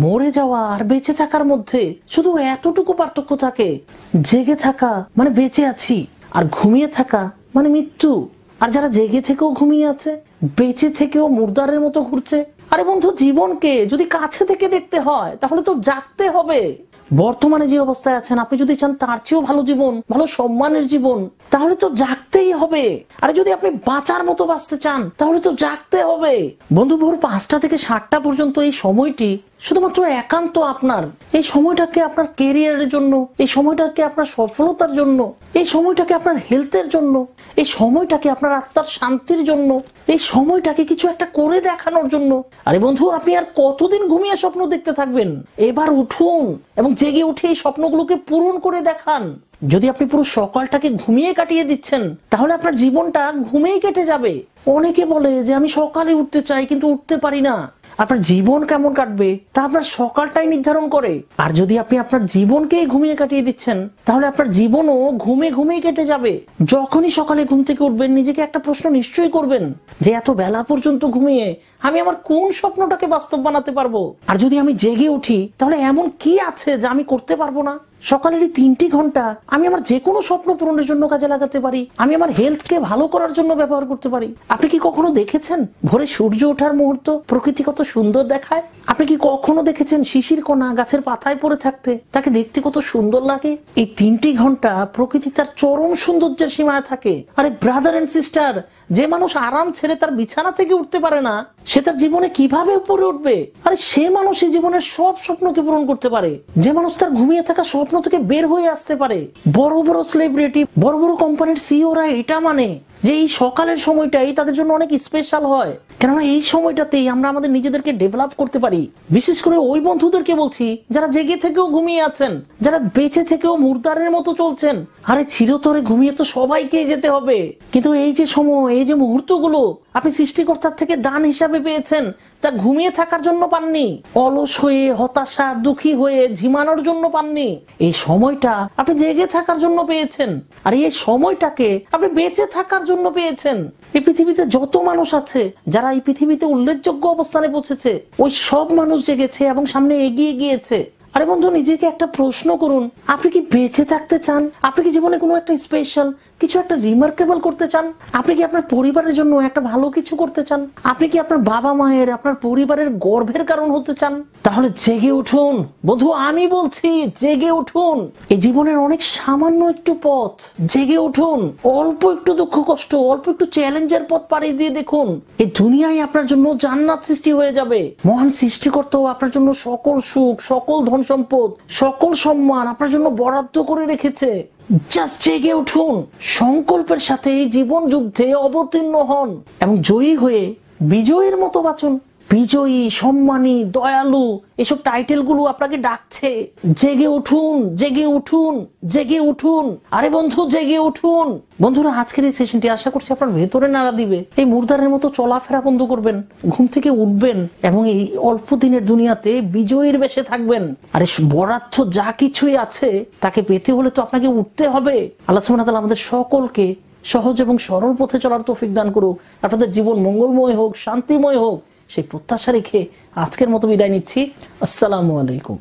মরে যাওয়া আর বেঁচে থাকার মধ্যে শুধু এতটুকু পার্থক্য থাকে, জেগে থাকা মানে বেঁচে আছি, আর ঘুমিয়ে থাকা মানে মৃত্যু। আর যারা জেগে থেকেও ঘুমিয়ে আছে, বেঁচে থেকেও মুর্দারের মতো ঘুরছে। আরে বন্ধু, জীবনকে যদি কাছে থেকে দেখতে হয় তাহলে তো জাগতে হবে। বর্তমানে যে অবস্থায় আছেন, আপনি যদি চান তার চেয়েও ভালো জীবন, ভালো সম্মানের জীবন, তাহলে তো জাগতেই হবে। আর যদি আপনি বাঁচার মতো বাঁচতে চান তাহলে তো জাগতে হবে। বন্ধু, ভোর 5টা থেকে 7টা পর্যন্ত এই সময়টি শুধুমাত্র একান্ত আপনার। এই সময়টাকে আপনার ক্যারিয়ারের জন্য, এই সময়টাকে আপনার সফলতার জন্য, এই সময়টাকে আপনার হেলথের জন্য, এই সময়টাকে আপনার আত্মার শান্তির জন্য, এই সময়টাকে কিছু একটা করে দেখানোর জন্য। আরে বন্ধু, আপনি আর কতদিন ঘুমিয়ে স্বপ্ন দেখতে থাকবেন? এবার উঠুন এবং জেগে উঠে এই স্বপ্নগুলোকে পূরণ করে দেখান। যদি আপনি পুরো সকালটাকে ঘুমিয়ে কাটিয়ে দিচ্ছেন তাহলে আপনার জীবনটা ঘুমিয়েই কেটে যাবে। অনেকে বলে যে আমি সকালে উঠতে চাই কিন্তু উঠতে পারি না। আপনার জীবন কেমন কাটবে তা আপনার সকালটাই নির্ধারণ করে। আর যদি আপনি আপনার জীবনকেই ঘুমিয়ে কাটিয়ে দিচ্ছেন তাহলে আপনার জীবনও ঘুমে ঘুমেই কেটে যাবে। যখনই সকালে ঘুম থেকে উঠবেন নিজেকে একটা প্রশ্ন নিশ্চয়ই করবেন যে এত বেলা পর্যন্ত ঘুমিয়ে আমি আমার কোন স্বপ্নটাকে বাস্তব বানাতে পারবো। আর যদি আমি জেগে উঠি তাহলে এমন কি আছে যা আমি করতে পারবো না। সকালের এই 3টি ঘন্টা আমি আমার যে কোনো স্বপ্ন পূরণের জন্য কাজে লাগাতে পারি। আমি আমার হেলথকে ভালো করার জন্য ব্যবহার করতে পারি। আপনি কি কখনো দেখেছেন ভোরে সূর্য ওঠার মুহূর্ত প্রকৃতি কত সুন্দর দেখায়? আপনি কি কখনো দেখেছেন শিশির কণা গাছের পাতায় পড়ে থাকতে তাকে দেখতে কত সুন্দর লাগে? এই 3টি ঘন্টা প্রকৃতি তার চরম সৌন্দর্যের সীমায় থাকে। আরে ব্রাদার এন্ড সিস্টার, যে মানুষ আরাম ছেড়ে তার বিছানা থেকে উঠতে পারে না সে তার জীবনে কিভাবে উপরে উঠবে? আরে সে মানুষ এই জীবনের সব স্বপ্নকে পূরণ করতে পারে। যে মানুষ তার ঘুমিয়ে থাকা স্বপ্ন থেকে বের হয়ে আসতে পারে। বড় বড় সেলিব্রিটি, বড় বড় কোম্পানির সিইওরা এটা মানে যে এই সকালের সময়টাই তাদের জন্য অনেক স্পেশাল হয়, কেননা এই সময়টাতেই আমরা আমাদের নিজেদেরকে ডেভেলপ করতে পারি। বিশেষ করে ওই বন্ধুদেরকে বলছি যারা জেগে থেকেও ঘুমিয়ে আছেন, যারা বেঁচে থেকেও মুর্দারের মতো চলছেন। আরে চিরতরে ঘুমিয়ে তো সবাইকে যেতে হবে, কিন্তু এই যে সময়, এই যে মুহূর্তগুলো আপনি সৃষ্টিকর্তার থেকে দান হিসাবে পেয়েছেন তা ঘুমিয়ে থাকার জন্য পাননি, অলস হয়ে, হতাশা, দুঃখী হয়ে ঝিমানোর জন্য পাননি। এই সময়টা আপনি জেগে থাকার জন্য পেয়েছেন। আর এই সময়টাকে আপনি বেঁচে থাকার জন্য পেয়েছেন। এই পৃথিবীতে যত মানুষ আছে যারা এই পৃথিবীতে উল্লেখযোগ্য অবস্থানে পৌঁছেছে, ওই সব মানুষ জেগেছে এবং সামনে এগিয়ে গিয়েছে। আরে বন্ধু, নিজেকে একটা প্রশ্ন করুন, আপনি কি বেঁচে থাকতে চান? আপনি কি জীবনে কোনো একটা স্পেশাল কিছু একটা রিমার্কেবল করতে চান? আপনি কি আপনার পরিবারের জন্য একটা ভালো কিছু করতে চান? আপনি কি আপনার বাবা মায়ের, আপনার পরিবারের গর্বের কারণ হতে চান? তাহলে জেগে উঠুন বন্ধু, আমি বলছি জেগে উঠুন। এই জীবনের অনেক সামান্য একটু পথ, জেগে উঠুন। অল্প একটু দুঃখ কষ্ট, অল্প একটু চ্যালেঞ্জের পথ পাড়ি দিয়ে দেখুন, এই দুনিয়ায় আপনার জন্য জান্নাত সৃষ্টি হয়ে যাবে। মহান সৃষ্টিকর্তাও আপনার জন্য সকল সুখ, সকল ধন সম্পদ, সকল সম্মান আপনার জন্য বরাদ্দ করে রেখেছে। জাস্ট জেগে উঠুন, সংকল্পের সাথে এই জীবন যুদ্ধে অবতীর্ণ হন এবং জয়ী হয়ে বিজয়ের মতো বাঁচুন। বিজয়ী, সম্মানী, দয়ালু এসব টাইটেল গুলো আপনাকে ডাকছে। জেগে উঠুন, জেগে উঠুন, জেগে উঠুন। আরে বন্ধু, জেগে উঠুন। বন্ধুরা, আজকের এই সেশনটি আশা করছি আপনার ভেতরে নাড়া দিবে। এই মুর্দারের মতো চলাফেরা বন্ধ করবেন, ঘুম থেকে উঠবেন এবং এই অল্প দিনের দুনিয়াতে বিজয়ীর বেশে থাকবেন। আরে বরাদ্দ যা কিছুই আছে তাকে পেতে হলে তো আপনাকে উঠতে হবে। আল্লাহ সুবহানাহু ওয়া তাআলা আমাদের সকলকে সহজ এবং সরল পথে চলার তৌফিক দান করুক। আপনাদের জীবন মঙ্গলময় হোক, শান্তিময় হোক, সেই প্রত্যাশা রেখে আজকের মতো বিদায় নিচ্ছি। আসসালামু আলাইকুম।